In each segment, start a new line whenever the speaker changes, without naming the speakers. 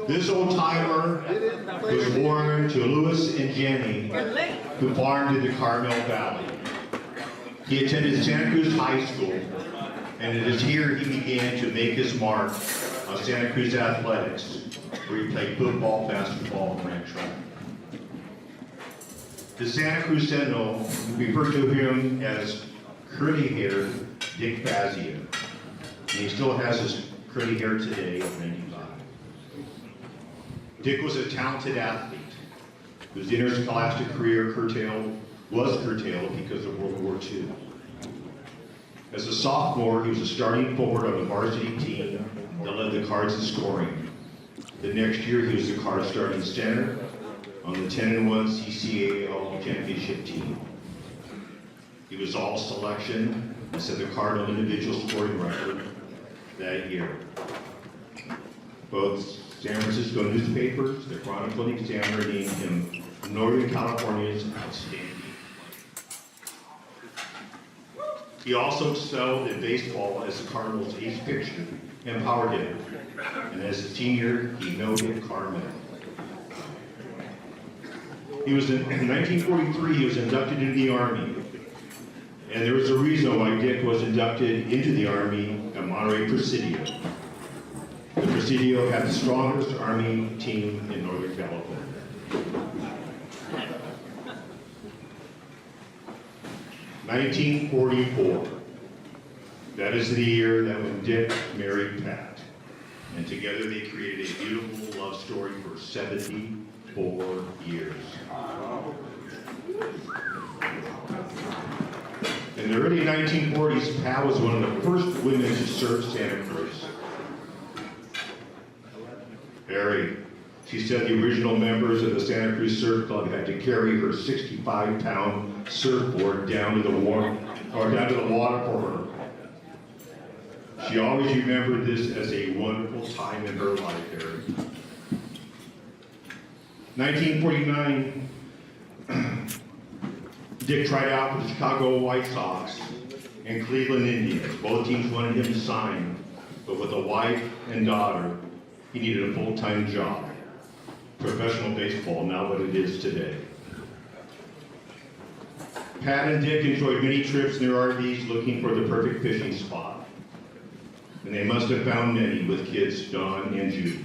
This old timer was born to Louis and Jenny, who farmed in the Carmel Valley. He attended Santa Cruz High School, and it is here he began to make his mark on Santa Cruz athletics, where he played football, basketball, and ran track. The Santa Cruz Sentinel referred to him as curly-haired Dick Fazio, and he still has his curly hair today at 95. Dick was a talented athlete whose interscholastic career was curtailed because of World War II. As a sophomore, he was a starting forward on the varsity team that led the Cards in scoring. The next year, he was the Cards starting center on the 10-1 CCAA All-Championship team. He was all selection and set the Cardinal individual scoring record that year. Both San Francisco newspapers, the Chronicle and Examiner, named him Northern California's outstanding. He also excelled in baseball as the Cardinals' ace pitcher and power hitter, and as a senior, he no-hit Carmel. In 1943, he was inducted into the Army, and there was a reason why Dick was inducted into the Army at Monterey Presidio. The Presidio had the strongest Army team in Northern California. 1944. That is the year that when Dick married Pat, and together they created a beautiful love story for 74 years. In the early 1940s, Pat was one of the first women to serve Santa Cruz. Harry, she said the original members of the Santa Cruz Surf Club had to carry her 65-pound surfboard down to the water for her. She always remembered this as a wonderful time in her life, Harry. 1949, Dick tried out for the Chicago White Sox and Cleveland Indians. Both teams wanted him to sign, but with a wife and daughter, he needed a full-time job. Professional baseball, not what it is today. Pat and Dick enjoyed many trips in their RVs looking for the perfect fishing spot. And they must have found many with kids Don and Judy.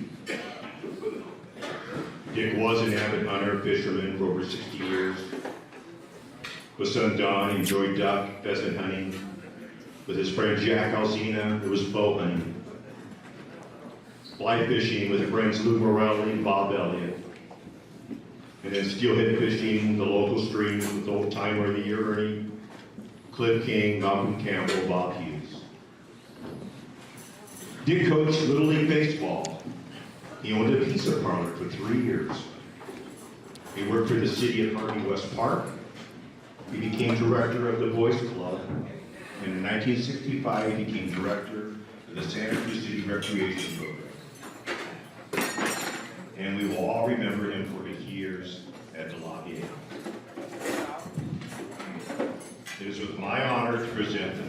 Dick was an avid hunter, fisherman for over 60 years. With son Don, enjoyed duck, pheasant hunting. With his friend Jack Alsina, it was bow hunting. Fly fishing with friends Lou Morelli and Bob Elliott. And then steelhead fishing, the local streams with old timer of the year Ernie, Cliff King, Malcolm Campbell, Bob Hughes. Dick coached Little League Baseball. He owned a pizza parlor for 3 years. He worked for the city of Harvey West Park. He became director of the Boys Club. And in 1965, he became director of the Santa Cruz City Recreation Program. And we will all remember him for his years at the Lafayette. It is with my honor to present the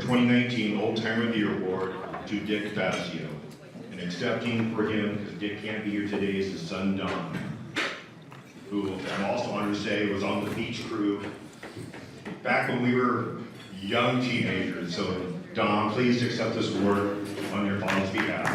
2019 Old Timer of the Year Award to Dick Fazio. And accepting for him, because Dick can't be here today, is his son Don, who I'm also honored to say was on the beach crew back when we were young teenagers. So Don, please accept this award on your father's behalf.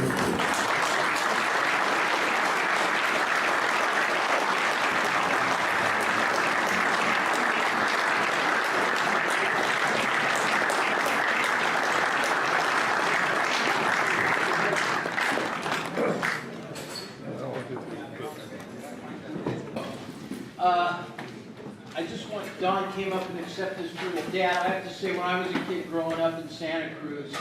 I just want, Don came up and accepted this for my dad. I have to say, when I was a kid growing up in Santa Cruz,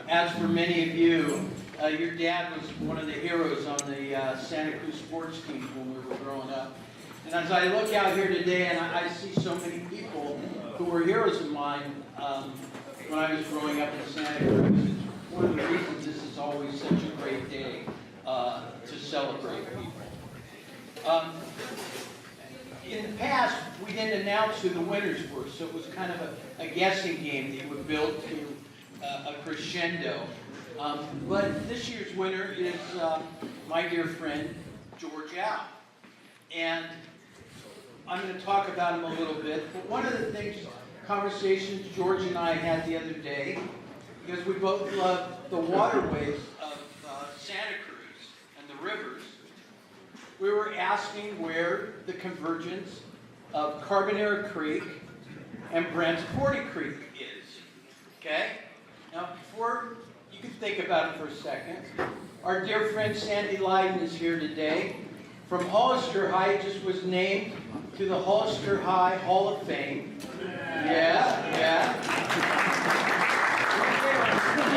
as for many of you, your dad was one of the heroes on the Santa Cruz sports team when we were growing up. And as I look out here today and I see so many people who were heroes of mine when I was growing up in Santa Cruz, it's one of the reasons this is always such a great day to celebrate people. In the past, we didn't announce who the winners were, so it was kind of a guessing game that you would build to a crescendo. But this year's winner is my dear friend, George Al. And I'm going to talk about him a little bit. But one of the things, conversations George and I had the other day, because we both love the waterways of Santa Cruz and the rivers, we were asking where the convergence of Carbonera Creek and Brant's Forty Creek is. Okay? Now, before you can think about it for a second, our dear friend Sandy Lyden is here today. From Hollister High, it just was named to the Hollister High Hall of Fame. Yeah.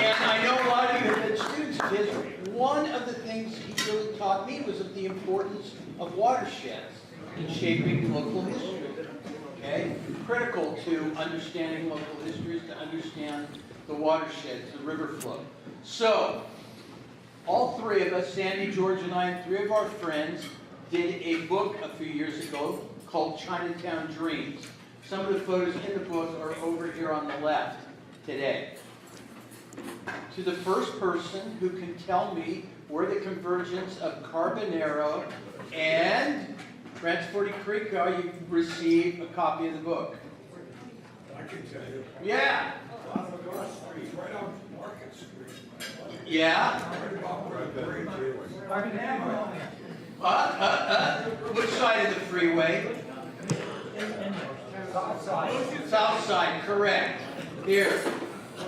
And I know a lot of you have been students of his. One of the things he really taught me was of the importance of watersheds in shaping local history. Okay? Critical to understanding local history is to understand the watersheds, the river flow. So, all three of us, Sandy, George, and I, and three of our friends, did a book a few years ago called Chinatown Dreams. Some of the photos in the book are over here on the left today. To the first person who can tell me where the convergence of Carbonero and Brant's Forty Creek are, you receive a copy of the book.
I can tell you.
Yeah.
On the North Street, right on Market Street.
Yeah.
Right about where the bridge is.
Which side of the freeway?
South side.
South side, correct. Here.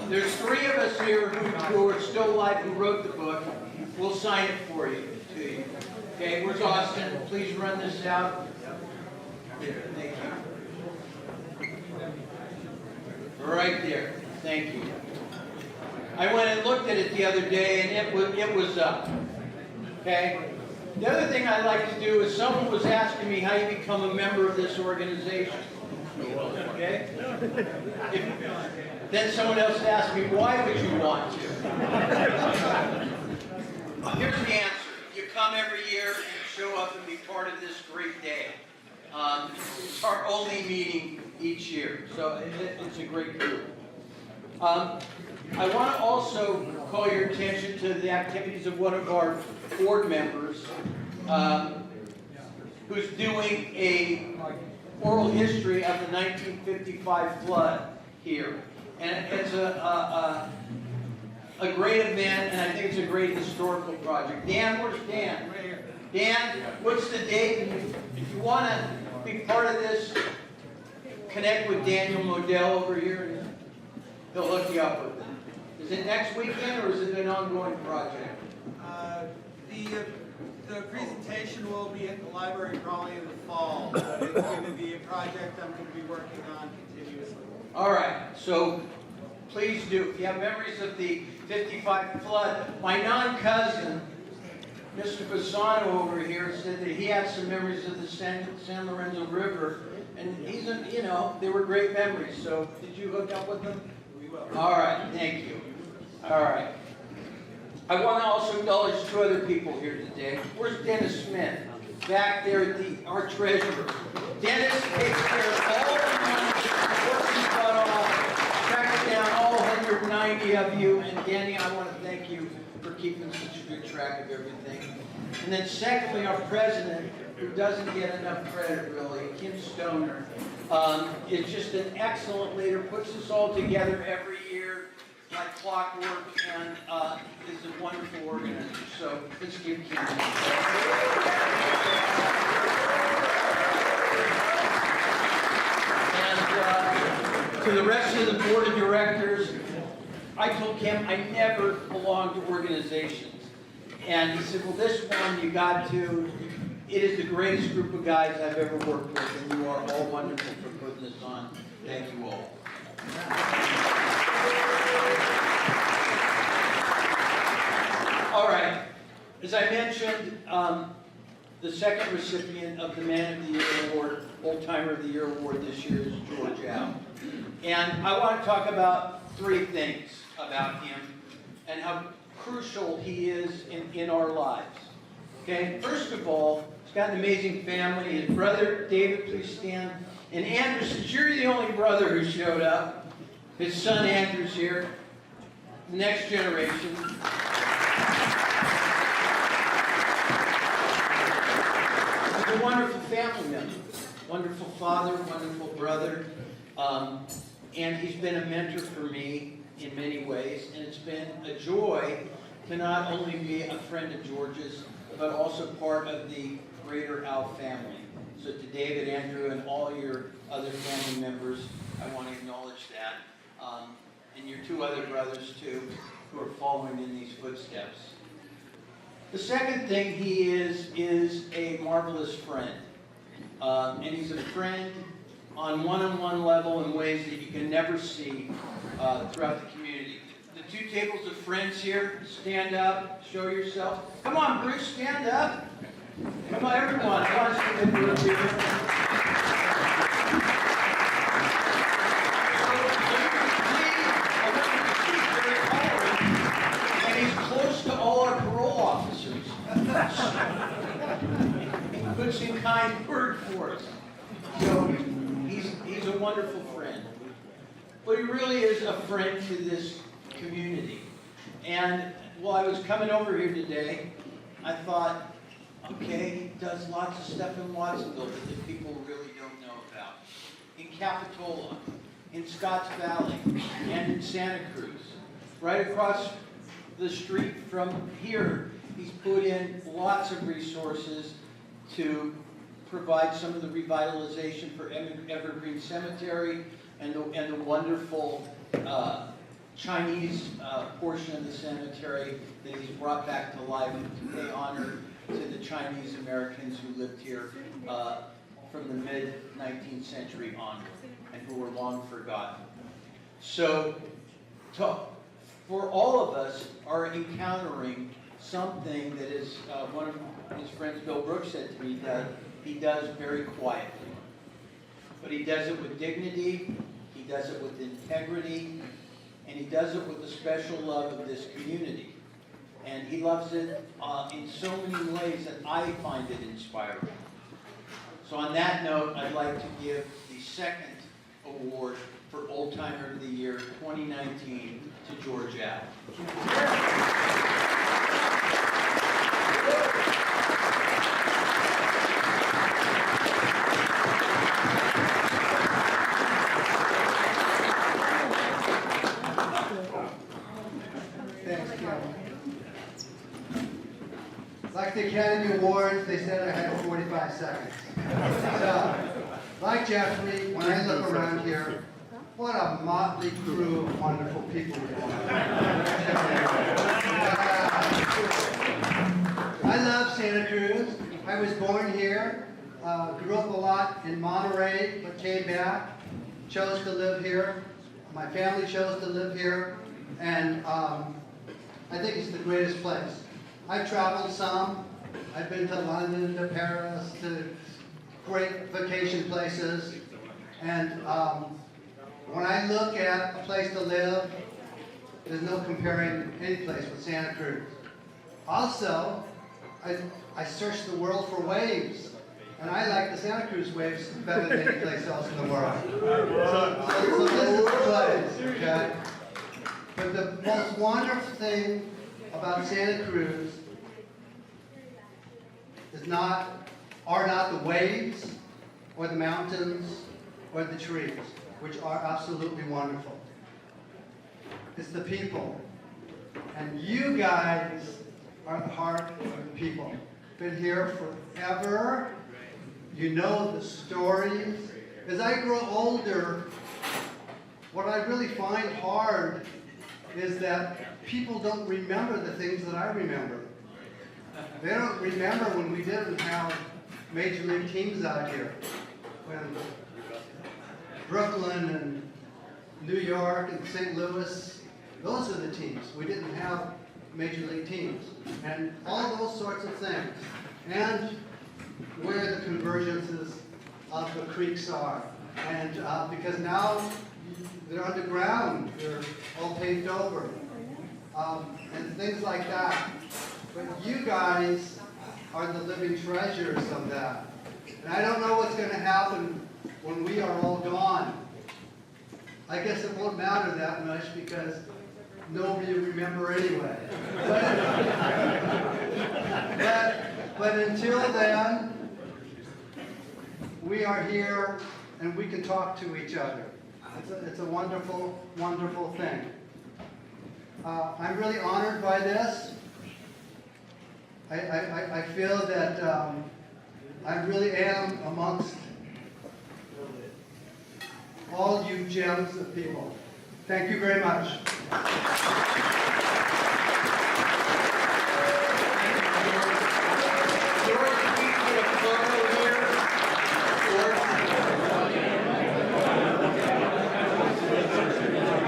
There's three of us here who are still alive who wrote the book. We'll sign it for you, to you. Okay, where's Austin? Please run this out. There, thank you. Right there. Thank you. I went and looked at it the other day, and it was up. Okay? The other thing I'd like to do is someone was asking me how you become a member of this organization. Okay? Then someone else asked me, why would you want to? Here's the answer. You come every year and show up and be part of this great day. It's our only meeting each year, so it's a great group. I want to also call your attention to the activities of one of our board members who's doing a oral history of the 1955 flood here. And it's a great event, and I think it's a great historical project. Dan, where's Dan? Right here. Dan, what's the date? If you want to be part of this, connect with Daniel Modell over here, and he'll hook you up with it. Is it next weekend, or is it an ongoing project?
The presentation will be at the library probably in the fall. It's going to be a project I'm going to be working on continuously.
All right, so please do. If you have memories of the 55 flood, my non-cousin, Mr. Bassano over here, said that he had some memories of the San Lorenzo River, and they were great memories. So did you hook up with them?
We will.
All right, thank you. All right. I want to also acknowledge two other people here today. Where's Dennis Smith? Back there, our treasurer. Dennis takes care of all the money, works his butt off, tracks down all 190 of you. And Danny, I want to thank you for keeping such a good track of everything. And then secondly, our president, who doesn't get enough credit really, Kim Stoner, is just an excellent leader, puts us all together every year like clockwork, and is a wonderful organizer. So let's give Kim. And to the rest of the board of directors, I told Kim I never belonged to organizations. And he said, well, this one you got to. It is the greatest group of guys I've ever worked with, and you are all wonderful for putting this on. Thank you all. All right. As I mentioned, the second recipient of the Man of the Year Award, Old Timer of the Year Award this year is George Al. And I want to talk about three things about him and how crucial he is in our lives. Okay, first of all, he's got an amazing family. His brother, David, please stand. And Andrew, since you're the only brother who showed up, his son Andrew's here. next generation. He's a wonderful family member, wonderful father, wonderful brother, and he's been a mentor for me in many ways, and it's been a joy to not only be a friend of George's, but also part of the greater Al family. So to David, Andrew, and all your other family members, I want to acknowledge that. And your two other brothers, too, who are following in these footsteps. The second thing he is a marvelous friend. And he's a friend on one-on-one level in ways that you can never see throughout the community. The two tables of friends here, stand up, show yourself. Come on, Bruce, stand up. Come on, everyone. I want to see the group here. And he's close to all our parole officers. He puts in kind word for us. So he's a wonderful friend. But he really is a friend to this community. And while I was coming over here today, I thought, okay, he does lots of stuff in Watsonville that people really don't know about. In Capitola, in Scotts Valley, and in Santa Cruz. Right across the street from here, he's put in lots of resources to provide some of the revitalization for Evergreen Cemetery and the wonderful Chinese portion of the cemetery that he's brought back to life to pay honor to the Chinese Americans who lived here from the mid-19th century onward and who were long forgotten. So for all of us are encountering something that is one of his friends, Bill Brooks, said to me that he does very quietly. But he does it with dignity, he does it with integrity, and he does it with a special love of this community. And he loves it in so many ways that I find it inspiring. So on that note, I'd like to give the second award for Old Timer of the Year 2019 to George Al.
Thanks, Kevin. Like the Academy Awards, they said I had 45 seconds. So, like Jeffrey, when I look around here, what a motley crew of wonderful people we are. I love Santa Cruz. I was born here, grew up a lot in Monterey, but came back, chose to live here. My family chose to live here, and I think it's the greatest place. I've traveled some. I've been to London, to Paris, to great vacation places. And when I look at a place to live, there's no comparing any place with Santa Cruz. Also, I searched the world for waves. And I like the Santa Cruz waves better than any place else in the world. So this is the place, okay? But the most wonderful thing about Santa Cruz are not the waves, or the mountains, or the trees, which are absolutely wonderful. It's the people. And you guys are the heart of the people. Been here forever. You know the stories. As I grow older, what I really find hard is that people don't remember the things that I remember. They don't remember when we didn't have major league teams out here. When Brooklyn and New York and St. Louis, those are the teams. We didn't have major league teams. And all those sorts of things. And where the convergences of the creeks are. And because now they're underground, they're all paved over. And things like that. But you guys are the living treasures of that. And I don't know what's going to happen when we are all gone. I guess it won't matter that much because nobody will remember anyway. But until then, we are here and we can talk to each other. It's a wonderful, wonderful thing. I'm really honored by this. I feel that I really am amongst all you gems of people. Thank you very much.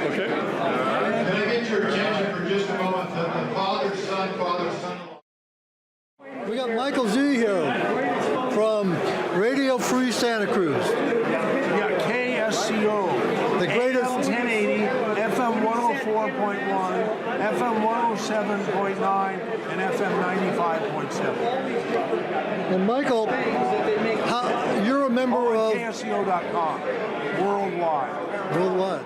Can I get your attention for just a moment? The father-son-in-law.
We got Michael Z here from Radio Free Santa Cruz.
Yeah, KSCO.
The greatest-
AM 1080, FM 104.1, FM 107.9, and FM 95.7.
And Michael, you're a member of
KSCO.com, worldwide.
Worldwide.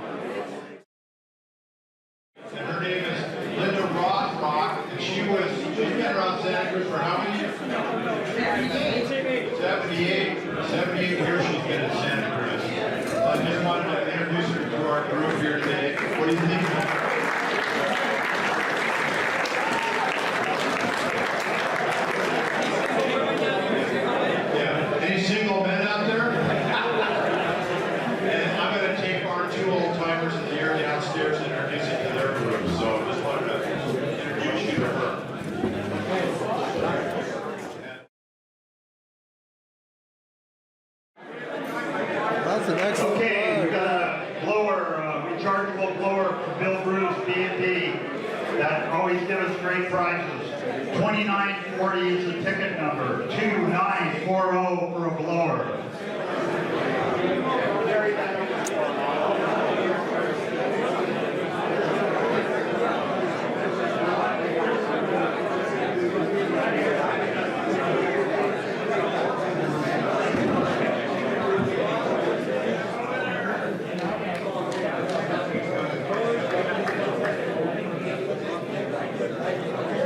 And her name is Linda Rothbach, and she's been around Santa Cruz for how many years? 78 years she's been in Santa Cruz. So I just wanted to introduce her to our group here today. What do you think? Yeah. Any single men out there? And I'm going to take our two old timers in the air downstairs and introduce it to their group. So I just wanted to introduce you to her.
That's an excellent
Okay, we
ride.
got a blower, rechargeable blower for Bill Cruz, B&B, that always gives us great prizes. 2940 is the ticket number, 2940 for a blower.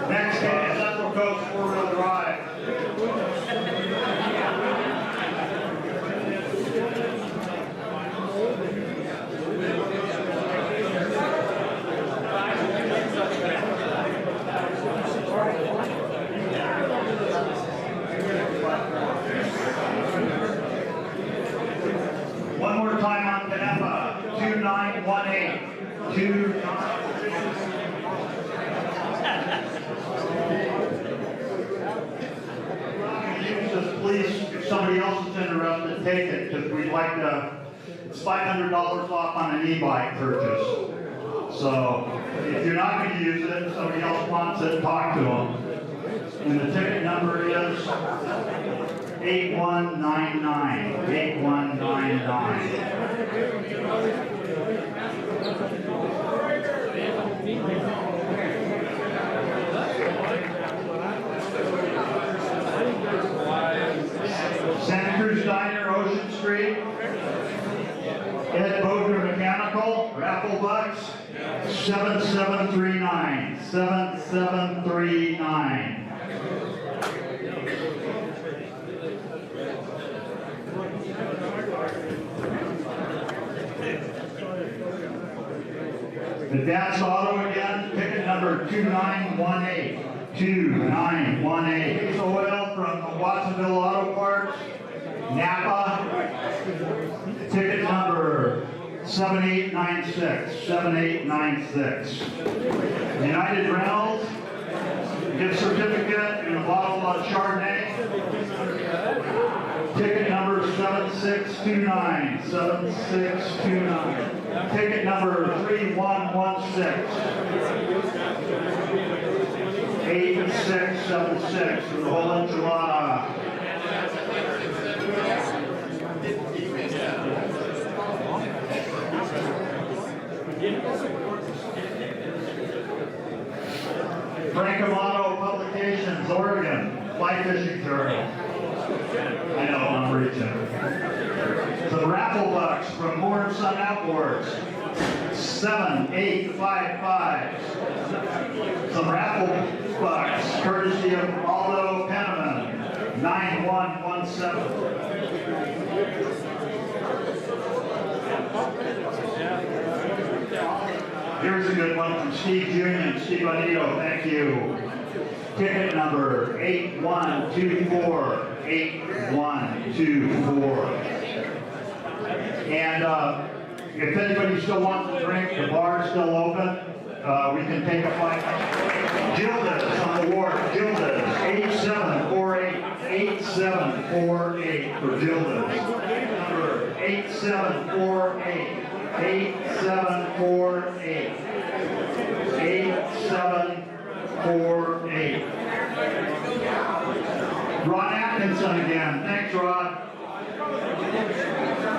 Next is Central Coast four-wheel drive. One more time on Canepa, 2918. 2918. Use this, please, if somebody else is interested, take it, because we'd like to, it's $500 off on an e-bike purchase. So, if you're not going to use it, if somebody else wants it, talk to them. And the ticket number is 8199, 8199. Santa Cruz Diner, Ocean Street. Ed Bodger Mechanical, raffle bucks, 7739, 7739. The Dad's Auto again, ticket number 2918. 2918. It's oil from the Watsonville Auto Parts, Napa. Ticket number 7896. 7896. United Reynolds, gift certificate and a bottle of Chardonnay. Ticket number 7629. 7629. Ticket number 3116. 8676 for the whole enchilada. Frank Amato Publications, Oregon, Fly Fishing Journal. I know, I'm reaching. The raffle bucks from Moore and Son Outboards. 7855. Some raffle bucks, courtesy of Aldo Penniman, 9117. Here's a good one from Steve Jr. Steve Anito, thank you. Ticket number 8124, And if anybody still wants to drink, the bar's still open. We can take a fight. Gildas on the ward. Gildas, 8748 for Gildas. Number 8748. 8748. 8748. Ron Atkinson again. Thanks, Rod.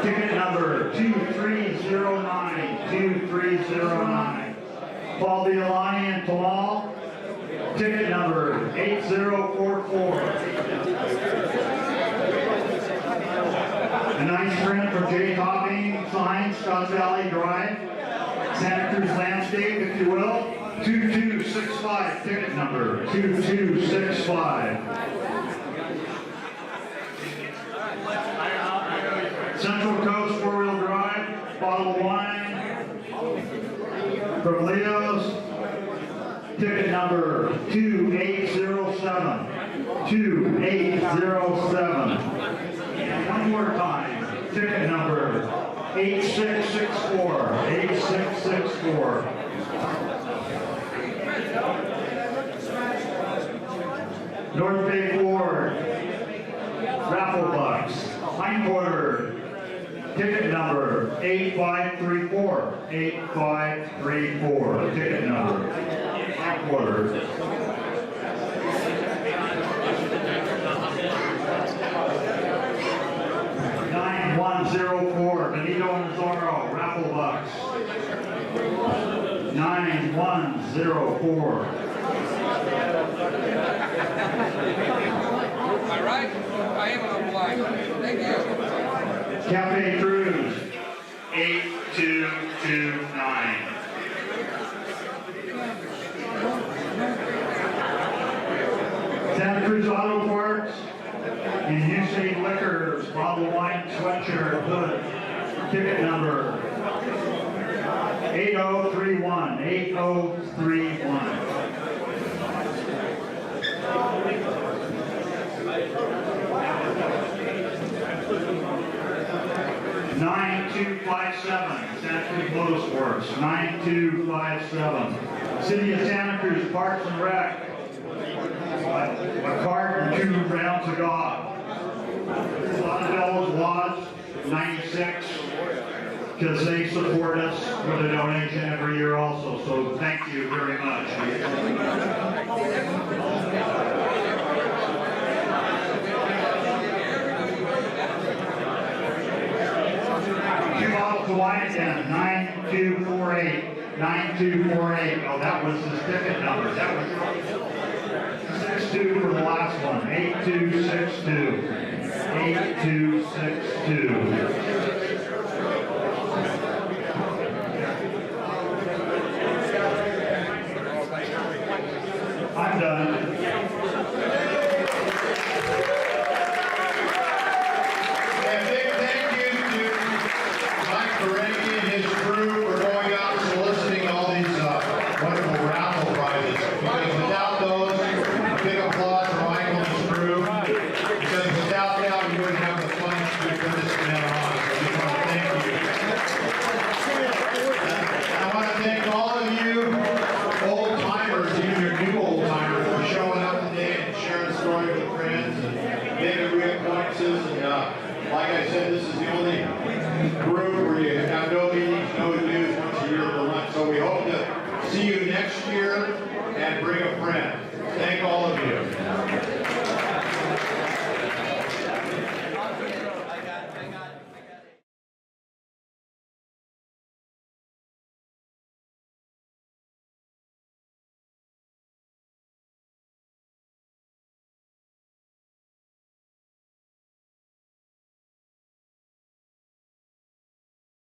Ticket number 2309. Paul Violani and Tamal. Ticket number 8044. A nice print from Jay Topping, signs, Scotts Valley Drive, Santa Cruz Landscape, if you will. 2265, ticket number 2265. Central Coast 4-wheel drive, bottle of wine from Leo's. Ticket number 2807. 2807. One more time. Ticket number 8664. 8664. North Bay Ford. Raffle bucks. Hindquarter. Ticket number 8534. 8534. Ticket number. Hindquarter. 9104. Benito and Zorro. Raffle bucks. 9104.
All right, I am on flight. Thank you.
Cafe Cruz, 8229. Santa Cruz Auto Parts and Usain Liquors, bottle of wine, sweatshirt, hood. Ticket number 8031. 8031. 9257, Santa Cruz Motorsports, 9257. City of Santa Cruz Parks and Rec, a cart and 2 rounds of golf. Los Lodge, 96, because they support us with a donation every year also, so thank you very much. To wine again, 9248. 9248. Oh, that was his ticket number. That was 62 for the last one. 8262. 8262.